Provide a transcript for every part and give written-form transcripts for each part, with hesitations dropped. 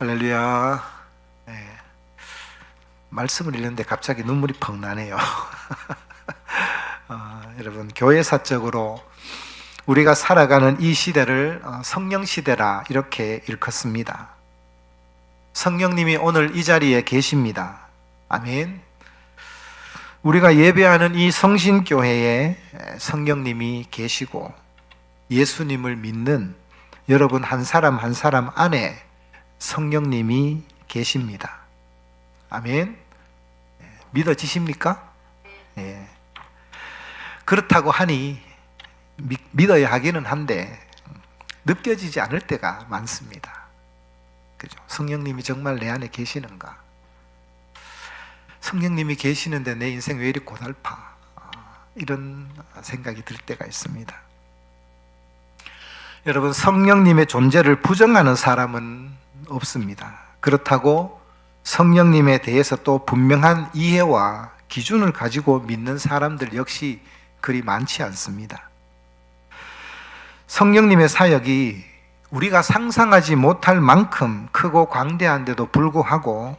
할렐루야. 네, 말씀을 읽는데 갑자기 눈물이 펑 나네요. 여러분, 교회사적으로 우리가 살아가는 이 시대를 성령 시대라 이렇게 일컫습니다. 성령님이 오늘 이 자리에 계십니다. 아멘. 우리가 예배하는 이 성신교회에 성령님이 계시고 예수님을 믿는 여러분 한 사람 한 사람 안에 성령님이 계십니다. 아멘. 믿어지십니까? 예. 그렇다고 하니 믿어야 하기는 한데 느껴지지 않을 때가 많습니다. 그죠? 성령님이 정말 내 안에 계시는가? 성령님이 계시는데 내 인생 왜 이리 고달파? 이런 생각이 들 때가 있습니다. 여러분, 성령님의 존재를 부정하는 사람은 없습니다. 그렇다고 성령님에 대해서 또 분명한 이해와 기준을 가지고 믿는 사람들 역시 그리 많지 않습니다. 성령님의 사역이 우리가 상상하지 못할 만큼 크고 광대한데도 불구하고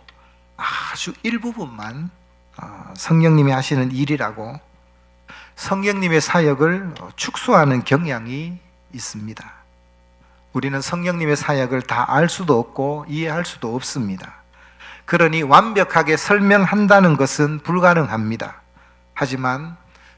아주 일부분만 성령님이 하시는 일이라고 성령님의 사역을 축소하는 경향이 있습니다. 우리는 성령님의 사역을 다 알 수도 없고 이해할 수도 없습니다. 그러니 완벽하게 설명한다는 것은 불가능합니다. 하지만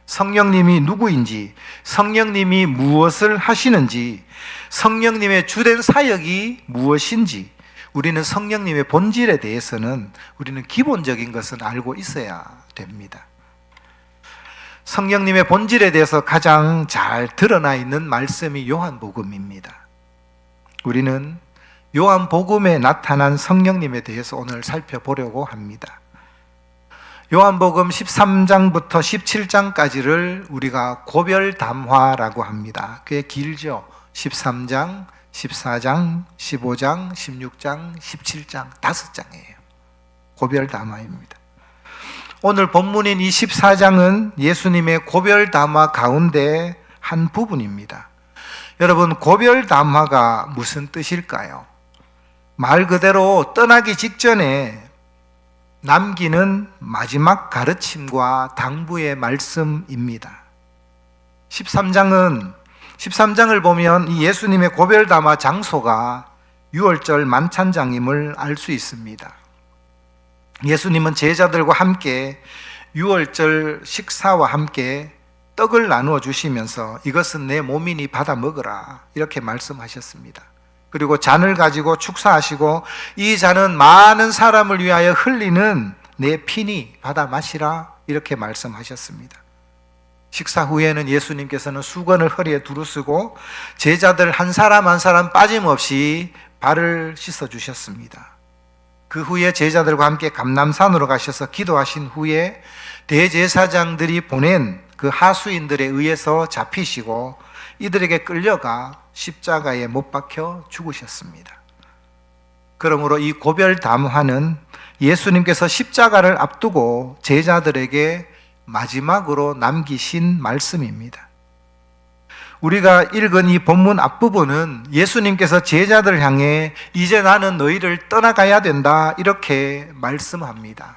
성령님이 누구인지, 성령님이 무엇을 하시는지, 성령님의 주된 사역이 무엇인지, 우리는 성령님의 본질에 대해서는 우리는 기본적인 것은 알고 있어야 됩니다. 성령님의 본질에 대해서 가장 잘 드러나 있는 말씀이 요한복음입니다. 우리는 요한복음에 나타난 성령님에 대해서 오늘 살펴보려고 합니다. 요한복음 13장부터 17장까지를 우리가 고별담화라고 합니다. 꽤 길죠. 13장, 14장, 15장, 16장, 17장 5장이에요. 고별담화입니다. 오늘 본문인 이 14장은 예수님의 고별담화 가운데 한 부분입니다. 여러분, 고별담화가 무슨 뜻일까요? 말 그대로 떠나기 직전에 남기는 마지막 가르침과 당부의 말씀입니다. 13장을 보면 이 예수님의 고별담화 장소가 유월절 만찬장임을 알 수 있습니다. 예수님은 제자들과 함께 유월절 식사와 함께 떡을 나누어 주시면서 이것은 내 몸이니 받아 먹으라 이렇게 말씀하셨습니다. 그리고 잔을 가지고 축사하시고 이 잔은 많은 사람을 위하여 흘리는 내 피니 받아 마시라 이렇게 말씀하셨습니다. 식사 후에는 예수님께서는 수건을 허리에 두르시고 제자들 한 사람 한 사람 빠짐없이 발을 씻어 주셨습니다. 그 후에 제자들과 함께 감람산으로 가셔서 기도하신 후에 대제사장들이 보낸 그 하수인들에 의해서 잡히시고 이들에게 끌려가 십자가에 못 박혀 죽으셨습니다. 그러므로 이 고별담화는 예수님께서 십자가를 앞두고 제자들에게 마지막으로 남기신 말씀입니다. 우리가 읽은 이 본문 앞부분은 예수님께서 제자들을 향해 이제 나는 너희를 떠나가야 된다 이렇게 말씀합니다.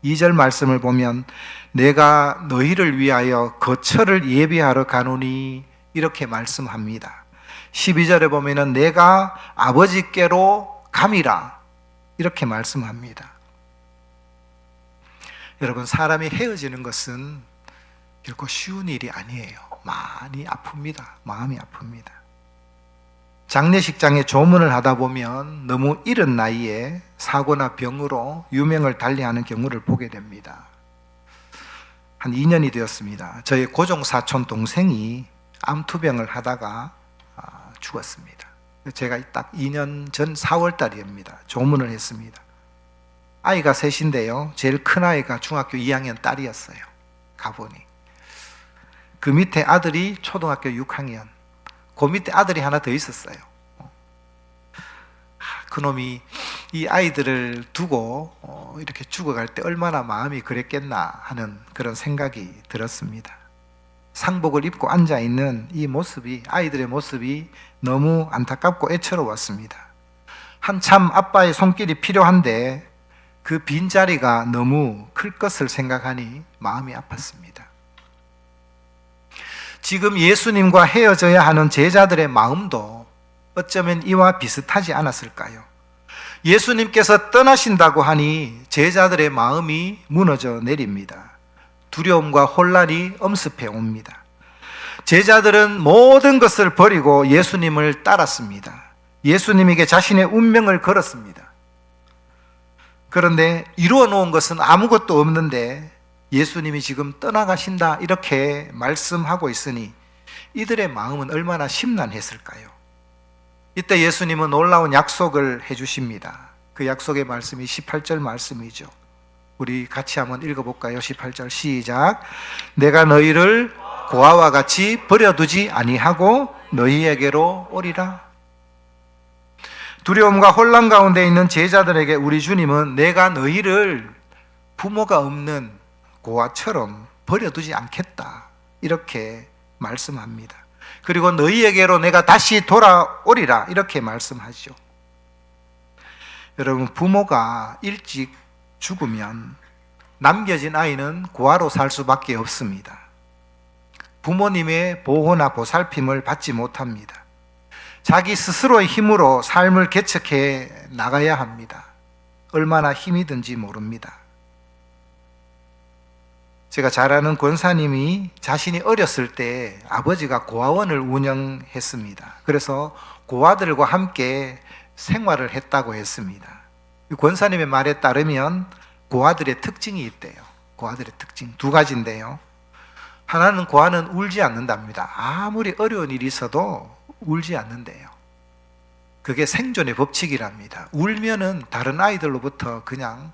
2절 말씀을 보면 내가 너희를 위하여 거처를 예비하러 가노니 이렇게 말씀합니다. 12절에 보면 내가 아버지께로 감이라 이렇게 말씀합니다. 여러분, 사람이 헤어지는 것은 결코 쉬운 일이 아니에요. 많이 아픕니다. 마음이 아픕니다. 장례식장에 조문을 하다 보면 너무 이른 나이에 사고나 병으로 유명을 달리하는 경우를 보게 됩니다. 한 2년이 되었습니다. 저희 고종 사촌 동생이 암투병을 하다가 죽었습니다. 제가 딱 2년 전 4월 달입니다. 조문을 했습니다. 아이가 셋인데요. 제일 큰 아이가 중학교 2학년 딸이었어요. 가보니. 그 밑에 아들이 초등학교 6학년. 그 밑에 아들이 하나 더 있었어요. 그놈이 이 아이들을 두고 이렇게 죽어갈 때 얼마나 마음이 그랬겠나 하는 그런 생각이 들었습니다. 상복을 입고 앉아있는 이 모습이, 아이들의 모습이 너무 안타깝고 애처로웠습니다. 한참 아빠의 손길이 필요한데 그 빈자리가 너무 클 것을 생각하니 마음이 아팠습니다. 지금 예수님과 헤어져야 하는 제자들의 마음도 어쩌면 이와 비슷하지 않았을까요? 예수님께서 떠나신다고 하니 제자들의 마음이 무너져 내립니다. 두려움과 혼란이 엄습해 옵니다. 제자들은 모든 것을 버리고 예수님을 따랐습니다. 예수님에게 자신의 운명을 걸었습니다. 그런데 이루어 놓은 것은 아무것도 없는데 예수님이 지금 떠나가신다 이렇게 말씀하고 있으니 이들의 마음은 얼마나 심란했을까요? 이때 예수님은 놀라운 약속을 해주십니다. 그 약속의 말씀이 18절 말씀이죠. 우리 같이 한번 읽어볼까요? 18절 시작. 내가 너희를 고아와 같이 버려두지 아니하고 너희에게로 오리라. 두려움과 혼란 가운데 있는 제자들에게 우리 주님은 내가 너희를 부모가 없는 고아처럼 버려두지 않겠다 이렇게 말씀합니다. 그리고 너희에게로 내가 다시 돌아오리라 이렇게 말씀하죠. 여러분, 부모가 일찍 죽으면 남겨진 아이는 고아로 살 수밖에 없습니다. 부모님의 보호나 보살핌을 받지 못합니다. 자기 스스로의 힘으로 삶을 개척해 나가야 합니다. 얼마나 힘이 든지 모릅니다. 제가 잘 아는 권사님이 자신이 어렸을 때 아버지가 고아원을 운영했습니다. 그래서 고아들과 함께 생활을 했다고 했습니다. 권사님의 말에 따르면 고아들의 특징이 있대요. 고아들의 특징 두 가지인데요. 하나는 고아는 울지 않는답니다. 아무리 어려운 일이 있어도 울지 않는데요. 그게 생존의 법칙이랍니다. 울면은 다른 아이들로부터 그냥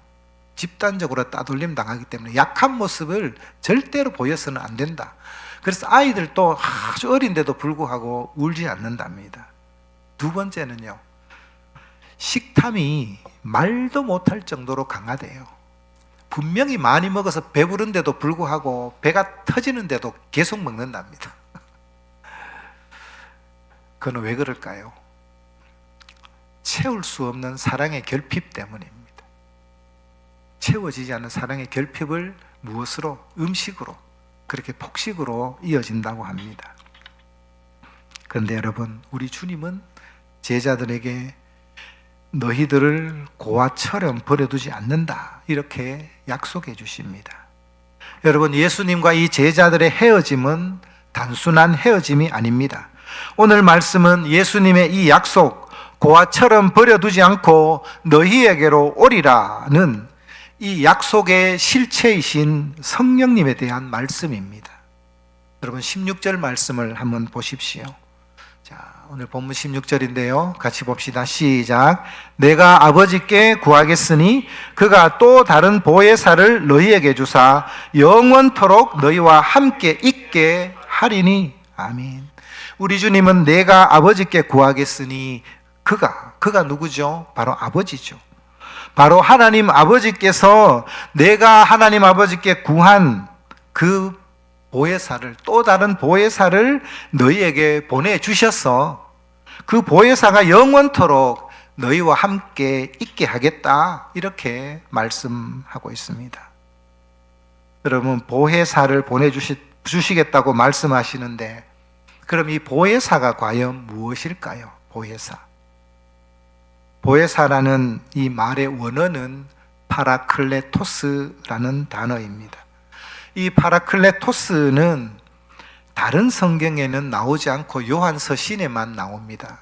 집단적으로 따돌림 당하기 때문에 약한 모습을 절대로 보여서는 안 된다. 그래서 아이들도 아주 어린데도 불구하고 울지 않는답니다. 두 번째는요, 식탐이 말도 못할 정도로 강하대요. 분명히 많이 먹어서 배부른데도 불구하고 배가 터지는데도 계속 먹는답니다. 그건 왜 그럴까요? 채울 수 없는 사랑의 결핍 때문입니다. 채워지지 않는 사랑의 결핍을 무엇으로? 음식으로, 그렇게 폭식으로 이어진다고 합니다. 그런데 여러분, 우리 주님은 제자들에게 너희들을 고아처럼 버려두지 않는다 이렇게 약속해 주십니다. 여러분, 예수님과 이 제자들의 헤어짐은 단순한 헤어짐이 아닙니다. 오늘 말씀은 예수님의 이 약속, 고아처럼 버려두지 않고 너희에게로 오리라는 이 약속의 실체이신 성령님에 대한 말씀입니다. 여러분, 16절 말씀을 한번 보십시오. 자, 오늘 본문 16절인데요. 같이 봅시다. 시작. 내가 아버지께 구하겠으니 그가 또 다른 보혜사를 너희에게 주사 영원토록 너희와 함께 있게 하리니. 아멘. 우리 주님은 내가 아버지께 구하겠으니 그가 누구죠? 바로 아버지죠. 바로 하나님 아버지께서 내가 하나님 아버지께 구한 그 보혜사를, 또 다른 보혜사를 너희에게 보내주셔서 그 보혜사가 영원토록 너희와 함께 있게 하겠다 이렇게 말씀하고 있습니다. 여러분, 보혜사를 보내주시겠다고 말씀하시는데 그럼 이 보혜사가 과연 무엇일까요? 보혜사라는 이 말의 원어는 파라클레토스라는 단어입니다. 이 파라클레토스는 다른 성경에는 나오지 않고 요한서신에만 나옵니다.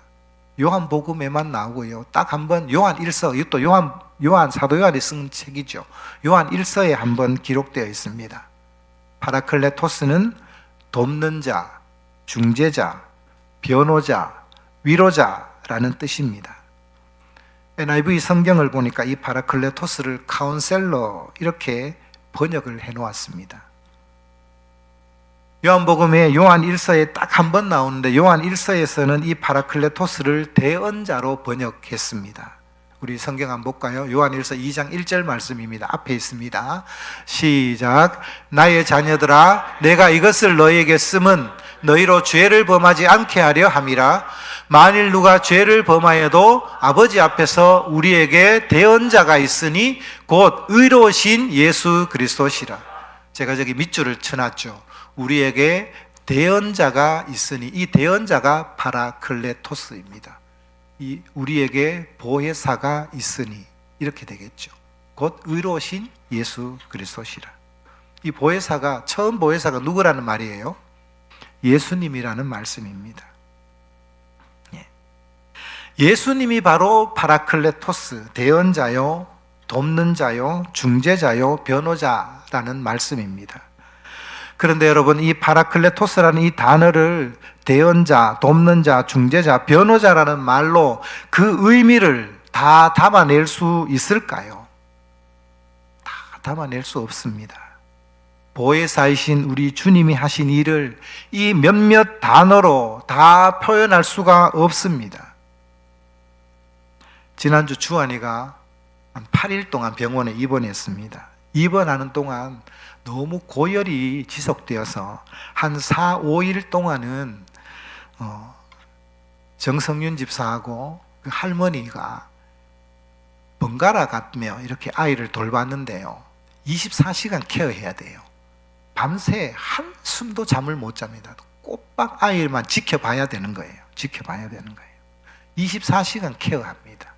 요한복음에만 나오고요. 딱 한 번 요한 1서, 이것도 요한 사도 요한이 쓴 책이죠. 요한 1서에 한번 기록되어 있습니다. 파라클레토스는 돕는 자, 중재자, 변호자, 위로자라는 뜻입니다. NIV 성경을 보니까 이 파라클레토스를 카운셀러 이렇게 번역을 해놓았습니다. 요한복음에 요한 1서에 딱 한 번 나오는데 요한 1서에서는 이 파라클레토스를 대언자로 번역했습니다. 우리 성경 한번 볼까요? 요한일서 2장 1절 말씀입니다. 앞에 있습니다. 시작. 나의 자녀들아, 내가 이것을 너희에게 쓰면 너희로 죄를 범하지 않게 하려 함이라. 만일 누가 죄를 범하여도 아버지 앞에서 우리에게 대언자가 있으니 곧 의로우신 예수 그리스도시라. 제가 저기 밑줄을 쳐놨죠. 우리에게 대언자가 있으니, 이 대언자가 파라클레토스입니다. 이 우리에게 보혜사가 있으니 이렇게 되겠죠. 곧 의로우신 예수 그리스도시라. 이 보혜사가, 처음 보혜사가 누구라는 말이에요? 예수님이라는 말씀입니다. 예수님이 바로 파라클레토스, 대언자요, 돕는 자요, 중재자요, 변호자라는 말씀입니다. 그런데 여러분, 이 파라클레토스라는 이 단어를 대언자, 돕는 자, 중재자, 변호자라는 말로 그 의미를 다 담아낼 수 있을까요? 다 담아낼 수 없습니다. 보혜사이신 우리 주님이 하신 일을 이 몇몇 단어로 다 표현할 수가 없습니다. 지난주 주한이가 한 8일 동안 병원에 입원했습니다. 입원하는 동안 너무 고열이 지속되어서 한 4, 5일 동안은 정성윤 집사하고 그 할머니가 번갈아 가며 이렇게 아이를 돌봤는데요, 24시간 케어해야 돼요. 밤새 한숨도 잠을 못 잡니다. 꼬박 아이만 지켜봐야 되는 거예요. 지켜봐야 되는 거예요. 24시간 케어합니다.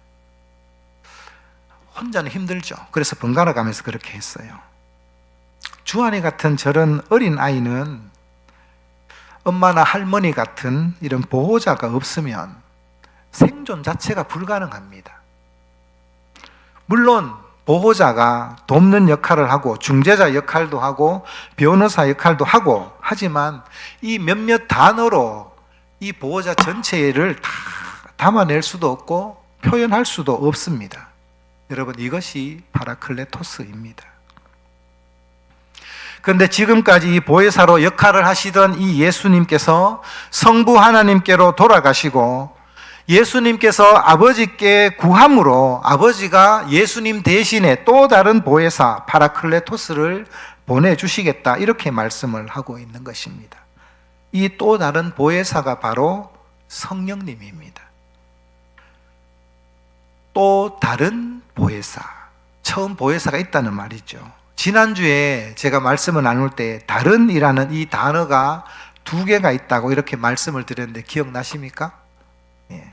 혼자는 힘들죠. 그래서 번갈아 가면서 그렇게 했어요. 주한이 같은 저런 어린 아이는 엄마나 할머니 같은 이런 보호자가 없으면 생존 자체가 불가능합니다. 물론 보호자가 돕는 역할을 하고 중재자 역할도 하고 변호사 역할도 하고 하지만 이 몇몇 단어로 이 보호자 전체를 다 담아낼 수도 없고 표현할 수도 없습니다. 여러분, 이것이 파라클레토스입니다. 그런데 지금까지 이 보혜사로 역할을 하시던 이 예수님께서 성부 하나님께로 돌아가시고 예수님께서 아버지께 구함으로 아버지가 예수님 대신에 또 다른 보혜사 파라클레토스를 보내주시겠다, 이렇게 말씀을 하고 있는 것입니다. 이 또 다른 보혜사가 바로 성령님입니다. 또 다른 보혜사, 처음 보혜사가 있다는 말이죠. 지난주에 제가 말씀을 나눌 때 다른이라는 이 단어가 두 개가 있다고 이렇게 말씀을 드렸는데 기억나십니까? 예.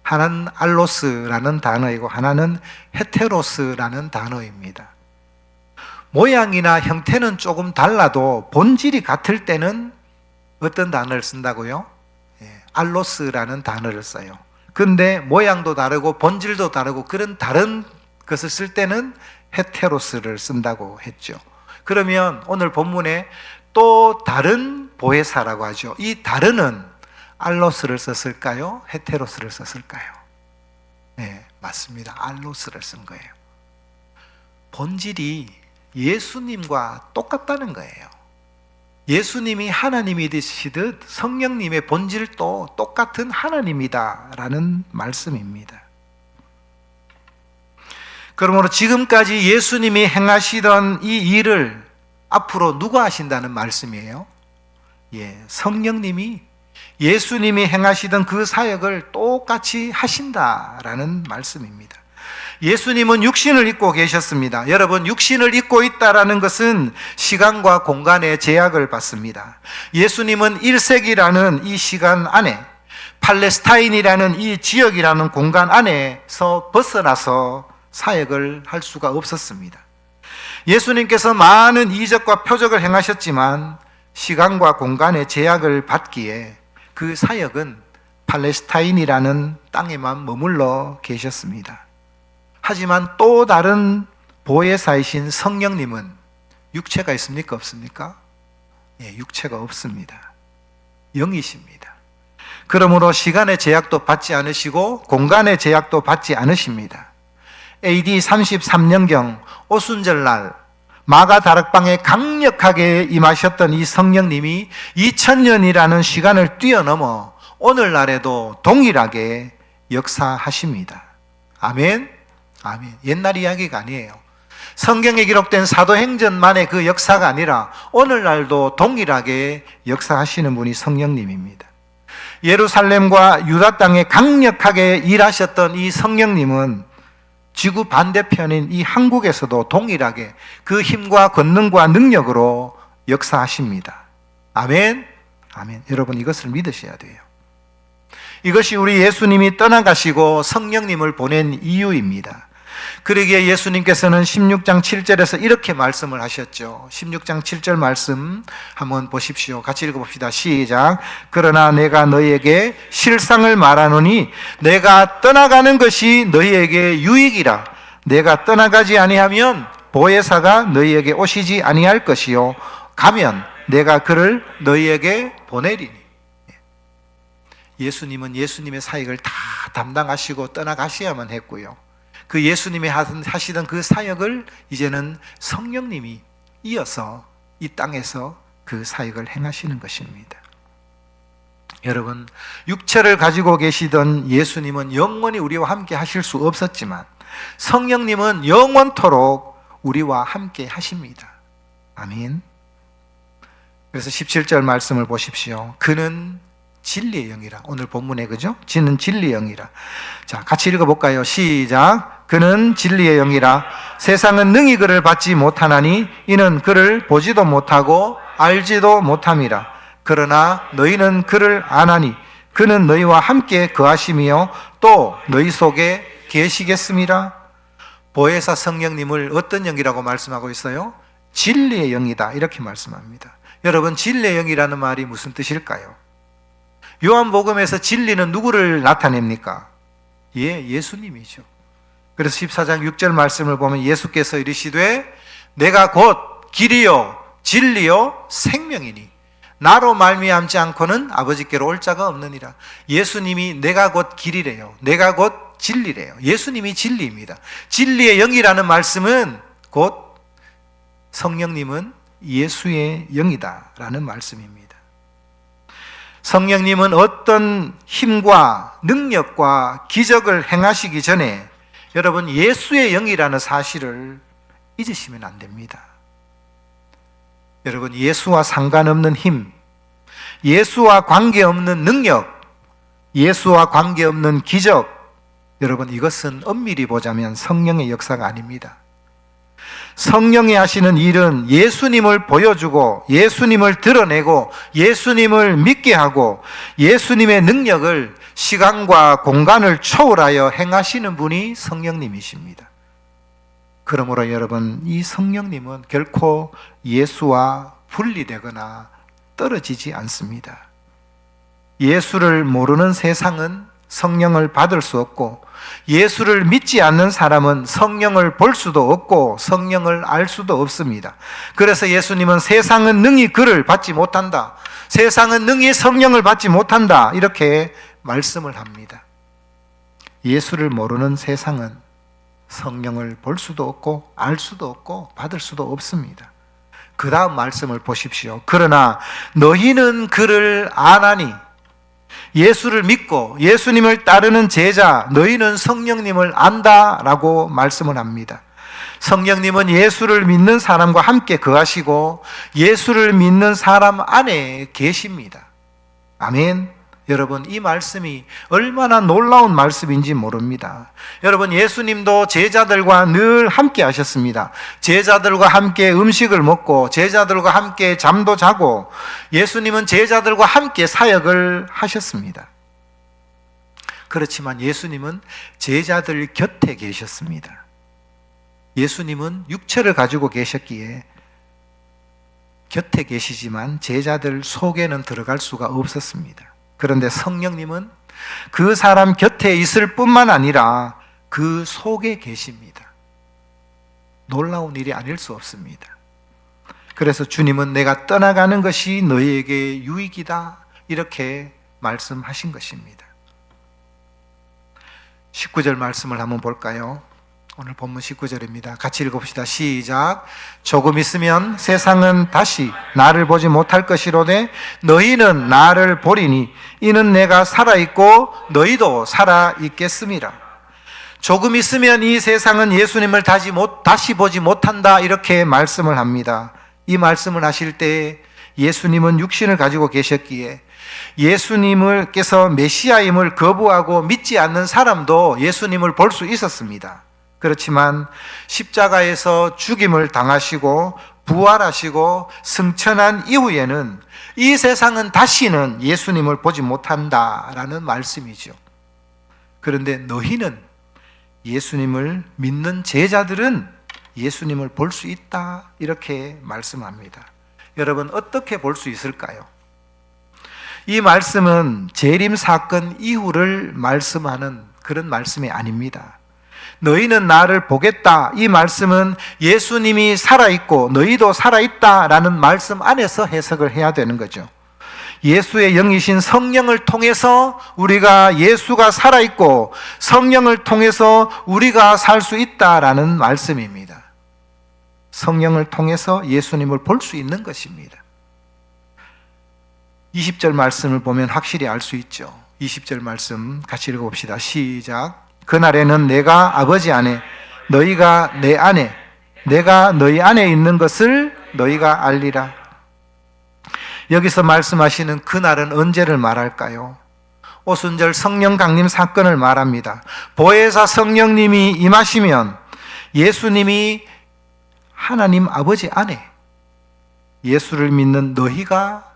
하나는 알로스라는 단어이고 하나는 헤테로스라는 단어입니다. 모양이나 형태는 조금 달라도 본질이 같을 때는 어떤 단어를 쓴다고요? 예. 알로스라는 단어를 써요. 근데 모양도 다르고 본질도 다르고 그런 다른 것을 쓸 때는 헤테로스를 쓴다고 했죠. 그러면 오늘 본문에 또 다른 보혜사라고 하죠. 이 다른은 알로스를 썼을까요? 헤테로스를 썼을까요? 네, 맞습니다. 알로스를 쓴 거예요. 본질이 예수님과 똑같다는 거예요. 예수님이 하나님이 되시듯 성령님의 본질도 똑같은 하나님이다라는 말씀입니다. 그러므로 지금까지 예수님이 행하시던 이 일을 앞으로 누가 하신다는 말씀이에요? 예, 성령님이 예수님이 행하시던 그 사역을 똑같이 하신다라는 말씀입니다. 예수님은 육신을 입고 계셨습니다. 여러분, 육신을 입고 있다라는 것은 시간과 공간의 제약을 받습니다. 예수님은 1세기라는 이 시간 안에, 팔레스타인이라는 이 지역이라는 공간 안에서 벗어나서 사역을 할 수가 없었습니다. 예수님께서 많은 이적과 표적을 행하셨지만 시간과 공간의 제약을 받기에 그 사역은 팔레스타인이라는 땅에만 머물러 계셨습니다. 하지만 또 다른 보혜사이신 성령님은 육체가 있습니까? 없습니까? 예, 육체가 없습니다. 영이십니다. 그러므로 시간의 제약도 받지 않으시고 공간의 제약도 받지 않으십니다. AD 33년경 오순절날 마가 다락방에 강력하게 임하셨던 이 성령님이 2000년이라는 시간을 뛰어넘어 오늘날에도 동일하게 역사하십니다. 아멘. 아멘. 옛날 이야기가 아니에요. 성경에 기록된 사도행전만의 그 역사가 아니라 오늘날도 동일하게 역사하시는 분이 성령님입니다. 예루살렘과 유다 땅에 강력하게 일하셨던 이 성령님은 지구 반대편인 이 한국에서도 동일하게 그 힘과 권능과 능력으로 역사하십니다. 아멘. 아멘. 여러분, 이것을 믿으셔야 돼요. 이것이 우리 예수님이 떠나가시고 성령님을 보낸 이유입니다. 그러기에 예수님께서는 16장 7절에서 이렇게 말씀을 하셨죠. 16장 7절 말씀 한번 보십시오. 같이 읽어봅시다. 시작. 그러나 내가 너희에게 실상을 말하노니 내가 떠나가는 것이 너희에게 유익이라. 내가 떠나가지 아니하면 보혜사가 너희에게 오시지 아니할 것이요 가면 내가 그를 너희에게 보내리니. 예수님은 예수님의 사역을 다 담당하시고 떠나가셔야만 했고요. 그 예수님이 하시던 그 사역을 이제는 성령님이 이어서 이 땅에서 그 사역을 행하시는 것입니다. 여러분, 육체를 가지고 계시던 예수님은 영원히 우리와 함께 하실 수 없었지만 성령님은 영원토록 우리와 함께 하십니다. 아멘. 그래서 17절 말씀을 보십시오. 그는 진리의 영이라. 오늘 본문에 그죠? 지는 진리의 영이라. 자, 같이 읽어볼까요? 시작. 그는 진리의 영이라. 세상은 능히 그를 받지 못하나니 이는 그를 보지도 못하고 알지도 못함이라. 그러나 너희는 그를 아나니 그는 너희와 함께 거하심이요 또 너희 속에 계시겠음이라. 보혜사 성령님을 어떤 영이라고 말씀하고 있어요? 진리의 영이다, 이렇게 말씀합니다. 여러분, 진리의 영이라는 말이 무슨 뜻일까요? 요한복음에서 진리는 누구를 나타냅니까? 예수님이죠. 그래서 14장 6절 말씀을 보면 예수께서 이르시되 내가 곧 길이요 진리요 생명이니 나로 말미암지 않고는 아버지께로 올 자가 없느니라. 예수님이 내가 곧 길이래요. 내가 곧 진리래요. 예수님이 진리입니다. 진리의 영이라는 말씀은 곧 성령님은 예수의 영이다라는 말씀입니다. 성령님은 어떤 힘과 능력과 기적을 행하시기 전에 여러분 예수의 영이라는 사실을 잊으시면 안 됩니다. 여러분, 예수와 상관없는 힘, 예수와 관계없는 능력, 예수와 관계없는 기적, 여러분 이것은 엄밀히 보자면 성령의 역사가 아닙니다. 성령이 하시는 일은 예수님을 보여주고 예수님을 드러내고 예수님을 믿게 하고 예수님의 능력을 시간과 공간을 초월하여 행하시는 분이 성령님이십니다. 그러므로 여러분, 이 성령님은 결코 예수와 분리되거나 떨어지지 않습니다. 예수를 모르는 세상은 성령을 받을 수 없고 예수를 믿지 않는 사람은 성령을 볼 수도 없고 성령을 알 수도 없습니다. 그래서 예수님은 세상은 능히 그를 받지 못한다, 세상은 능히 성령을 받지 못한다, 이렇게 말씀을 합니다. 예수를 모르는 세상은 성령을 볼 수도 없고 알 수도 없고 받을 수도 없습니다. 그 다음 말씀을 보십시오. 그러나 너희는 그를 아나니, 예수를 믿고 예수님을 따르는 제자 너희는 성령님을 안다라고 말씀을 합니다. 성령님은 예수를 믿는 사람과 함께 거하시고 예수를 믿는 사람 안에 계십니다. 아멘. 여러분, 이 말씀이 얼마나 놀라운 말씀인지 모릅니다. 여러분, 예수님도 제자들과 늘 함께 하셨습니다. 제자들과 함께 음식을 먹고 제자들과 함께 잠도 자고 예수님은 제자들과 함께 사역을 하셨습니다. 그렇지만 예수님은 제자들 곁에 계셨습니다. 예수님은 육체를 가지고 계셨기에 곁에 계시지만 제자들 속에는 들어갈 수가 없었습니다. 그런데 성령님은 그 사람 곁에 있을 뿐만 아니라 그 속에 계십니다. 놀라운 일이 아닐 수 없습니다. 그래서 주님은 내가 떠나가는 것이 너희에게 유익이다, 이렇게 말씀하신 것입니다. 19절 말씀을 한번 볼까요? 오늘 본문 19절입니다. 같이 읽어봅시다. 시작. 조금 있으면 세상은 다시 나를 보지 못할 것이로되 너희는 나를 보리니 이는 내가 살아있고 너희도 살아있겠음이라. 조금 있으면 이 세상은 예수님을 다시 보지 못한다 이렇게 말씀을 합니다. 이 말씀을 하실 때 예수님은 육신을 가지고 계셨기에 예수님께서 메시아임을 거부하고 믿지 않는 사람도 예수님을 볼 수 있었습니다. 그렇지만 십자가에서 죽임을 당하시고 부활하시고 승천한 이후에는 이 세상은 다시는 예수님을 보지 못한다라는 말씀이죠. 그런데 너희는, 예수님을 믿는 제자들은 예수님을 볼 수 있다 이렇게 말씀합니다. 여러분, 어떻게 볼 수 있을까요? 이 말씀은 재림 사건 이후를 말씀하는 그런 말씀이 아닙니다. 너희는 나를 보겠다, 이 말씀은 예수님이 살아있고 너희도 살아있다라는 말씀 안에서 해석을 해야 되는 거죠. 예수의 영이신 성령을 통해서 우리가 예수가 살아있고 성령을 통해서 우리가 살 수 있다라는 말씀입니다. 성령을 통해서 예수님을 볼 수 있는 것입니다. 20절 말씀을 보면 확실히 알 수 있죠. 20절 말씀 같이 읽어봅시다. 시작. 그날에는 내가 아버지 안에, 너희가 내 안에, 내가 너희 안에 있는 것을 너희가 알리라. 여기서 말씀하시는 그날은 언제를 말할까요? 오순절 성령 강림 사건을 말합니다. 보혜사 성령님이 임하시면 예수님이 하나님 아버지 안에, 예수를 믿는 너희가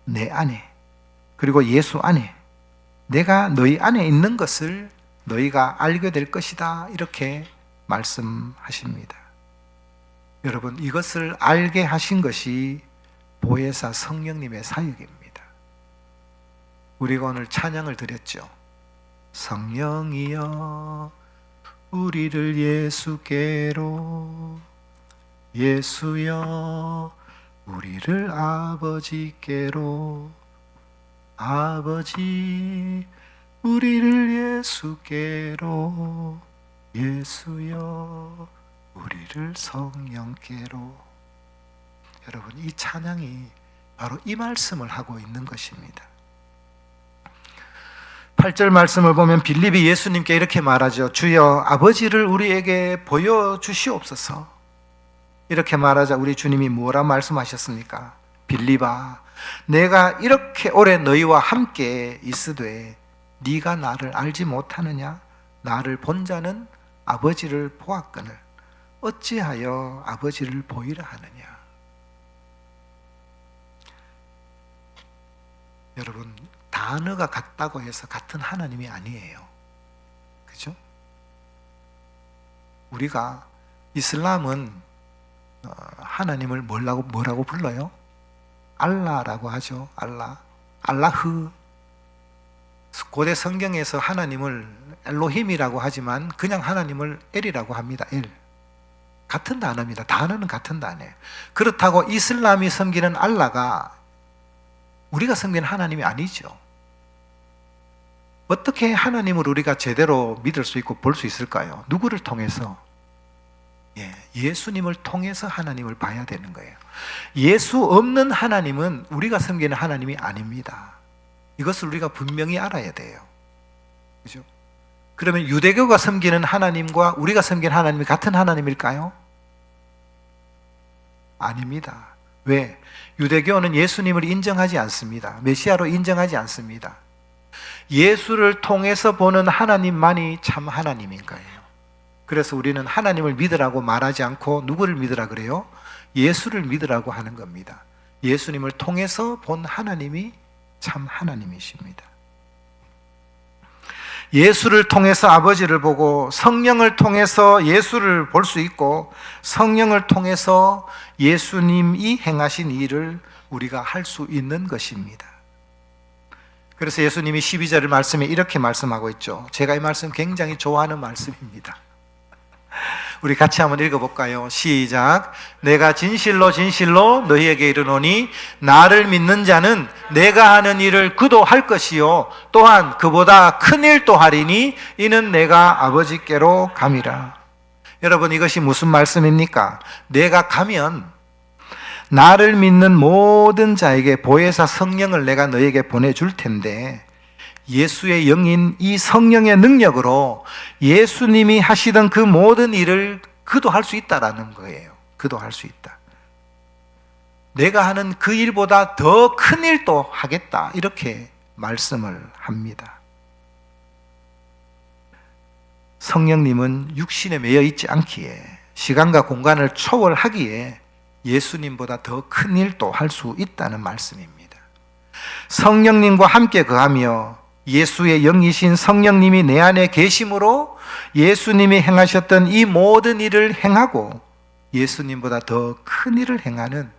내 안에, 그리고 예수 안에, 내가 너희 안에 있는 것을 너희가 알게 될 것이다 이렇게 말씀하십니다. 여러분, 이것을 알게 하신 것이 보혜사 성령님의 사역입니다. 우리가 오늘 찬양을 드렸죠. 성령이여 우리를 예수께로, 예수여 우리를 아버지께로, 아버지 우리를 예수께로, 예수여 우리를 성령께로. 여러분, 이 찬양이 바로 이 말씀을 하고 있는 것입니다. 8절 말씀을 보면 빌립이 예수님께 이렇게 말하죠. 주여 아버지를 우리에게 보여주시옵소서. 이렇게 말하자 우리 주님이 뭐라 말씀하셨습니까? 빌립아, 내가 이렇게 오래 너희와 함께 있으되 네가 나를 알지 못하느냐? 나를 본 자는 아버지를 보았거늘 어찌하여 아버지를 보이라 하느냐? 여러분, 단어가 같다고 해서 같은 하나님이 아니에요. 그죠? 우리가 이슬람은 하나님을 뭐라고 불러요? 알라라고 하죠. 알라흐. 고대 성경에서 하나님을 엘로힘이라고 하지만 그냥 하나님을 엘이라고 합니다. 엘. 같은 단어입니다. 단어는 같은 단어예요. 그렇다고 이슬람이 섬기는 알라가 우리가 섬기는 하나님이 아니죠. 어떻게 하나님을 우리가 제대로 믿을 수 있고 볼 수 있을까요? 누구를 통해서? 예수님을 통해서 하나님을 봐야 되는 거예요. 예수 없는 하나님은 우리가 섬기는 하나님이 아닙니다. 이것을 우리가 분명히 알아야 돼요. 그죠? 그러면 유대교가 섬기는 하나님과 우리가 섬기는 하나님이 같은 하나님일까요? 아닙니다. 왜? 유대교는 예수님을 인정하지 않습니다. 메시아로 인정하지 않습니다. 예수를 통해서 보는 하나님만이 참 하나님인 거예요. 그래서 우리는 하나님을 믿으라고 말하지 않고 누구를 믿으라 그래요? 예수를 믿으라고 하는 겁니다. 예수님을 통해서 본 하나님이 참 하나님이십니다. 예수를 통해서 아버지를 보고 성령을 통해서 예수를 볼 수 있고 성령을 통해서 예수님이 행하신 일을 우리가 할 수 있는 것입니다. 그래서 예수님이 12절 말씀에 이렇게 말씀하고 있죠. 제가 이 말씀 굉장히 좋아하는 말씀입니다. 우리 같이 한번 읽어볼까요? 시작. 내가 진실로 진실로 너희에게 이르노니 나를 믿는 자는 내가 하는 일을 그도 할 것이요 또한 그보다 큰 일도 하리니 이는 내가 아버지께로 감이라. 여러분, 이것이 무슨 말씀입니까? 내가 가면 나를 믿는 모든 자에게 보혜사 성령을 내가 너희에게 보내줄 텐데 예수의 영인 이 성령의 능력으로 예수님이 하시던 그 모든 일을 그도 할 수 있다라는 거예요. 그도 할 수 있다. 내가 하는 그 일보다 더 큰 일도 하겠다. 이렇게 말씀을 합니다. 성령님은 육신에 매여 있지 않기에, 시간과 공간을 초월하기에 예수님보다 더 큰 일도 할 수 있다는 말씀입니다. 성령님과 함께 거하며 예수의 영이신 성령님이 내 안에 계심으로 예수님이 행하셨던 이 모든 일을 행하고 예수님보다 더 큰 일을 행하는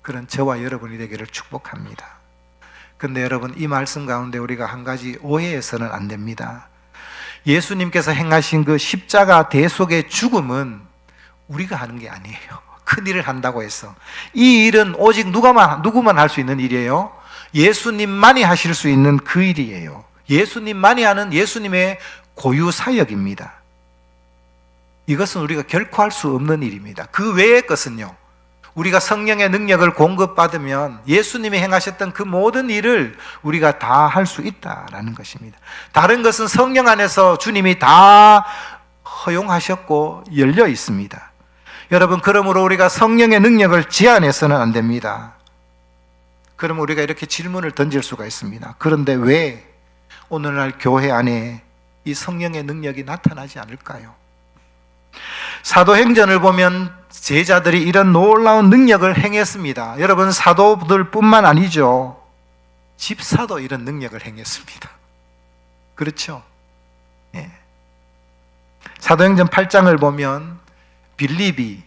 그런 저와 여러분이 되기를 축복합니다. 그런데 여러분, 이 말씀 가운데 우리가 한 가지 오해해서는 안 됩니다. 예수님께서 행하신 그 십자가 대속의 죽음은 우리가 하는 게 아니에요. 큰 일을 한다고 해서. 이 일은 오직 누구만 할 수 있는 일이에요? 예수님만이 하실 수 있는 그 일이에요. 예수님만이 하는 예수님의 고유 사역입니다. 이것은 우리가 결코 할 수 없는 일입니다. 그 외의 것은요, 우리가 성령의 능력을 공급받으면 예수님이 행하셨던 그 모든 일을 우리가 다 할 수 있다라는 것입니다. 다른 것은 성령 안에서 주님이 다 허용하셨고 열려 있습니다. 여러분, 그러므로 우리가 성령의 능력을 제한해서는 안 됩니다. 그럼 우리가 이렇게 질문을 던질 수가 있습니다. 그런데 왜 오늘날 교회 안에 이 성령의 능력이 나타나지 않을까요? 사도행전을 보면 제자들이 이런 놀라운 능력을 행했습니다. 여러분, 사도들 뿐만 아니죠. 집사도 이런 능력을 행했습니다. 그렇죠? 예. 사도행전 8장을 보면 빌립이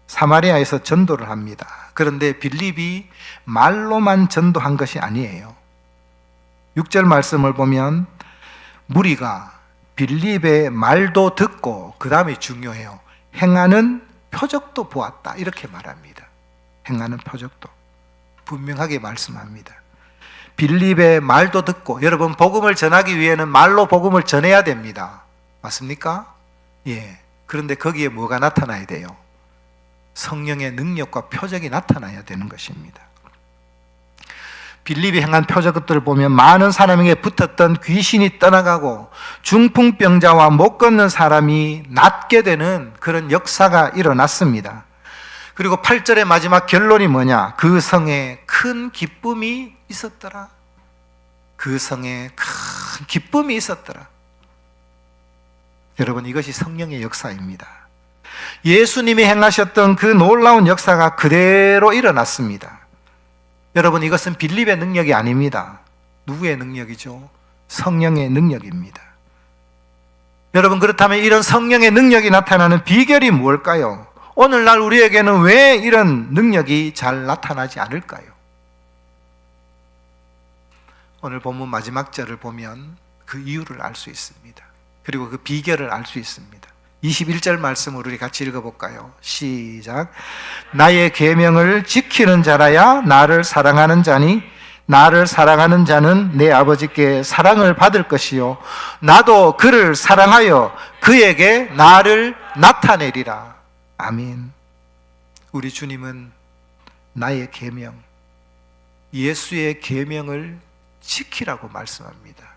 사마리아에서 전도를 합니다. 그런데 빌립이 말로만 전도한 것이 아니에요. 6절 말씀을 보면 무리가 빌립의 말도 듣고, 그 다음에 중요해요, 행하는 표적도 보았다. 이렇게 말합니다. 행하는 표적도 분명하게 말씀합니다. 빌립의 말도 듣고, 여러분, 복음을 전하기 위해는 말로 복음을 전해야 됩니다. 맞습니까? 예. 그런데 거기에 뭐가 나타나야 돼요? 성령의 능력과 표적이 나타나야 되는 것입니다. 빌립이 행한 표적들을 보면 많은 사람에게 붙었던 귀신이 떠나가고 중풍병자와 못 걷는 사람이 낫게 되는 그런 역사가 일어났습니다. 그리고 8절의 마지막 결론이 뭐냐? 그 성에 큰 기쁨이 있었더라. 그 성에 큰 기쁨이 있었더라. 여러분, 이것이 성령의 역사입니다. 예수님이 행하셨던 그 놀라운 역사가 그대로 일어났습니다. 여러분, 이것은 빌립의 능력이 아닙니다. 누구의 능력이죠? 성령의 능력입니다. 여러분, 그렇다면 이런 성령의 능력이 나타나는 비결이 무엇일까요? 오늘날 우리에게는 왜 이런 능력이 잘 나타나지 않을까요? 오늘 본문 마지막 절을 보면 그 이유를 알 수 있습니다. 그리고 그 비결을 알 수 있습니다. 21절 말씀을 우리 같이 읽어볼까요? 시작. 나의 계명을 지키는 자라야 나를 사랑하는 자니 나를 사랑하는 자는 내 아버지께 사랑을 받을 것이요 나도 그를 사랑하여 그에게 나를 나타내리라. 아멘. 우리 주님은 나의 계명, 예수의 계명을 지키라고 말씀합니다.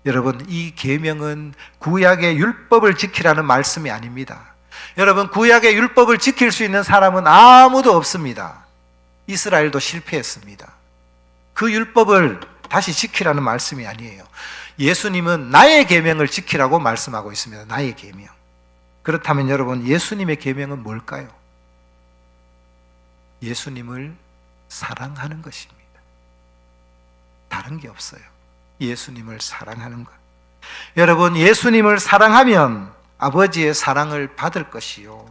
여러분, 이 계명은 구약의 율법을 지키라는 말씀이 아닙니다. 여러분, 구약의 율법을 지킬 수 있는 사람은 아무도 없습니다. 이스라엘도 실패했습니다. 그 율법을 다시 지키라는 말씀이 아니에요. 예수님은 나의 계명을 지키라고 말씀하고 있습니다. 나의 계명. 그렇다면 여러분, 예수님의 계명은 뭘까요? 예수님을 사랑하는 것입니다. 다른 게 없어요. 예수님을 사랑하는 것. 여러분, 예수님을 사랑하면 아버지의 사랑을 받을 것이요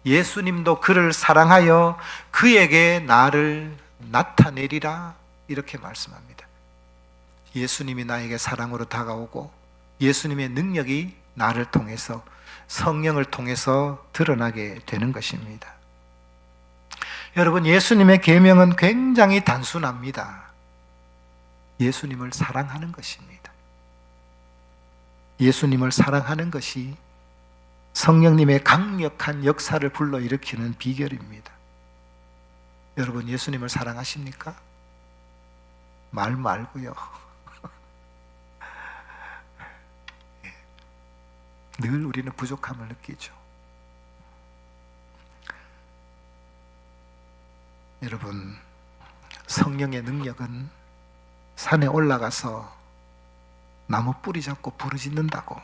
예수님도 그를 사랑하여 그에게 나를 나타내리라. 이렇게 말씀합니다. 예수님이 나에게 사랑으로 다가오고 예수님의 능력이 나를 통해서, 성령을 통해서 드러나게 되는 것입니다. 여러분, 예수님의 계명은 굉장히 단순합니다. 예수님을 사랑하는 것입니다. 예수님을 사랑하는 것이 성령님의 강력한 역사를 불러일으키는 비결입니다. 여러분, 예수님을 사랑하십니까? 말 말고요. 늘 우리는 부족함을 느끼죠. 여러분, 성령의 능력은 산에 올라가서 나무 뿌리 잡고 부르짖는다고,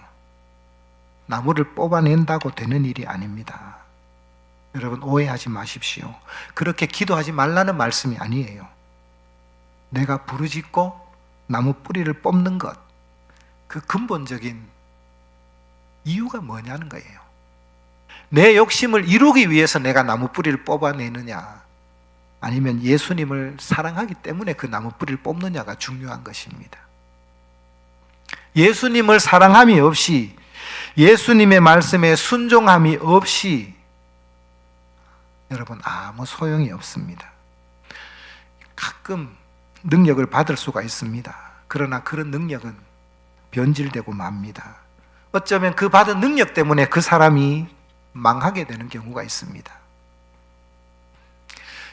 나무를 뽑아낸다고 되는 일이 아닙니다. 여러분, 오해하지 마십시오. 그렇게 기도하지 말라는 말씀이 아니에요. 내가 부르짖고 나무 뿌리를 뽑는 것, 그 근본적인 이유가 뭐냐는 거예요. 내 욕심을 이루기 위해서 내가 나무 뿌리를 뽑아내느냐, 아니면 예수님을 사랑하기 때문에 그 나무 뿌리를 뽑느냐가 중요한 것입니다. 예수님을 사랑함이 없이, 예수님의 말씀에 순종함이 없이 여러분 아무 소용이 없습니다. 가끔 능력을 받을 수가 있습니다. 그러나 그런 능력은 변질되고 맙니다. 어쩌면 그 받은 능력 때문에 그 사람이 망하게 되는 경우가 있습니다.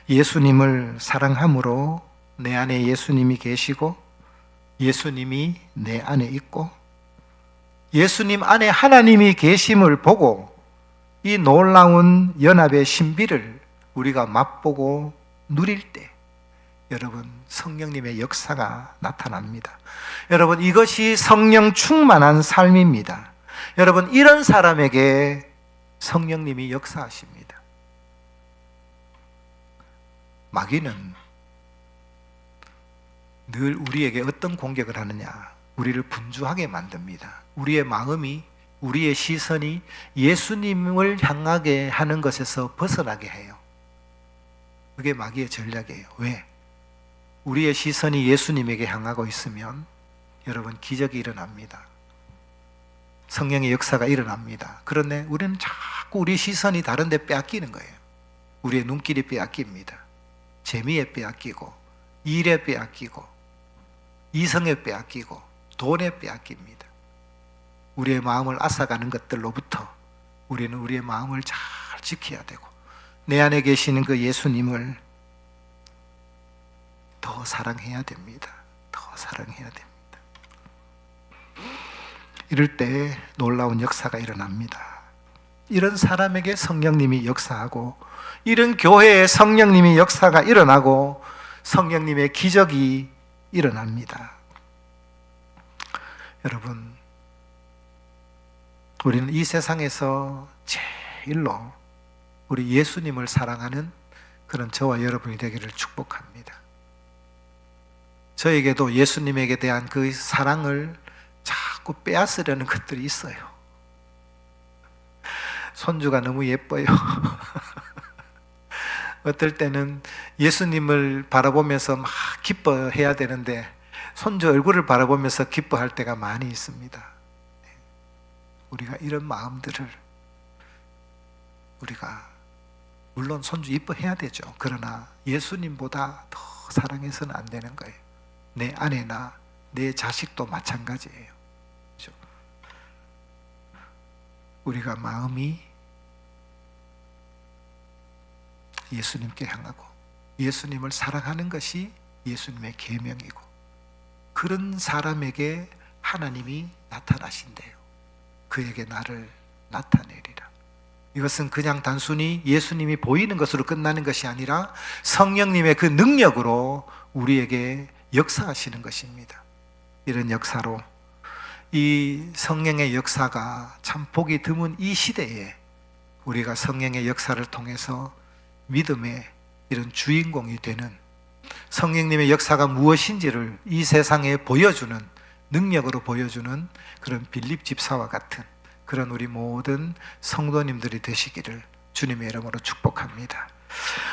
예수님을 사랑함으로 내 안에 예수님이 계시고 예수님이 내 안에 있고 예수님 안에 하나님이 계심을 보고 이 놀라운 연합의 신비를 우리가 맛보고 누릴 때 여러분 성령님의 역사가 나타납니다. 여러분 이것이 성령 충만한 삶입니다. 여러분 이런 사람에게 성령님이 역사하십니다. 마귀는 늘 우리에게 어떤 공격을 하느냐, 우리를 분주하게 만듭니다. 우리의 마음이, 우리의 시선이 예수님을 향하게 하는 것에서 벗어나게 해요. 그게 마귀의 전략이에요. 왜? 우리의 시선이 예수님에게 향하고 있으면 여러분 기적이 일어납니다. 성령의 역사가 일어납니다. 그런데 우리는 자꾸 우리 시선이 다른 데 빼앗기는 거예요. 우리의 눈길이 빼앗깁니다. 재미에 빼앗기고 일에 빼앗기고 이성에 빼앗기고 돈에 빼앗깁니다. 우리의 마음을 앗아가는 것들로부터 우리는 우리의 마음을 잘 지켜야 되고 내 안에 계시는 그 예수님을 더 사랑해야 됩니다. 더 사랑해야 됩니다. 이럴 때 놀라운 역사가 일어납니다. 이런 사람에게 성령님이 역사하고 이런 교회에 성령님이 역사가 일어나고 성령님의 기적이 일어납니다. 여러분, 우리는 이 세상에서 제일로 우리 예수님을 사랑하는 그런 저와 여러분이 되기를 축복합니다. 저에게도 예수님에게 대한 그 사랑을 자꾸 빼앗으려는 것들이 있어요. 손주가 너무 예뻐요. 어떨 때는 예수님을 바라보면서 막 기뻐해야 되는데 손주 얼굴을 바라보면서 기뻐할 때가 많이 있습니다. 우리가 이런 마음들을 우리가 물론 손주 이뻐해야 되죠. 그러나 예수님보다 더 사랑해서는 안 되는 거예요. 내 아내나 내 자식도 마찬가지예요. 그렇죠? 우리가 마음이 예수님께 향하고 예수님을 사랑하는 것이 예수님의 계명이고 그런 사람에게 하나님이 나타나신대요. 그에게 나를 나타내리라. 이것은 그냥 단순히 예수님이 보이는 것으로 끝나는 것이 아니라 성령님의 그 능력으로 우리에게 역사하시는 것입니다. 이런 역사로 이 성령의 역사가 참 보기 드문 이 시대에 우리가 성령의 역사를 통해서 믿음의 이런 주인공이 되는 성령님의 역사가 무엇인지를 이 세상에 보여주는 능력으로 보여주는 그런 빌립 집사와 같은 그런 우리 모든 성도님들이 되시기를 주님의 이름으로 축복합니다.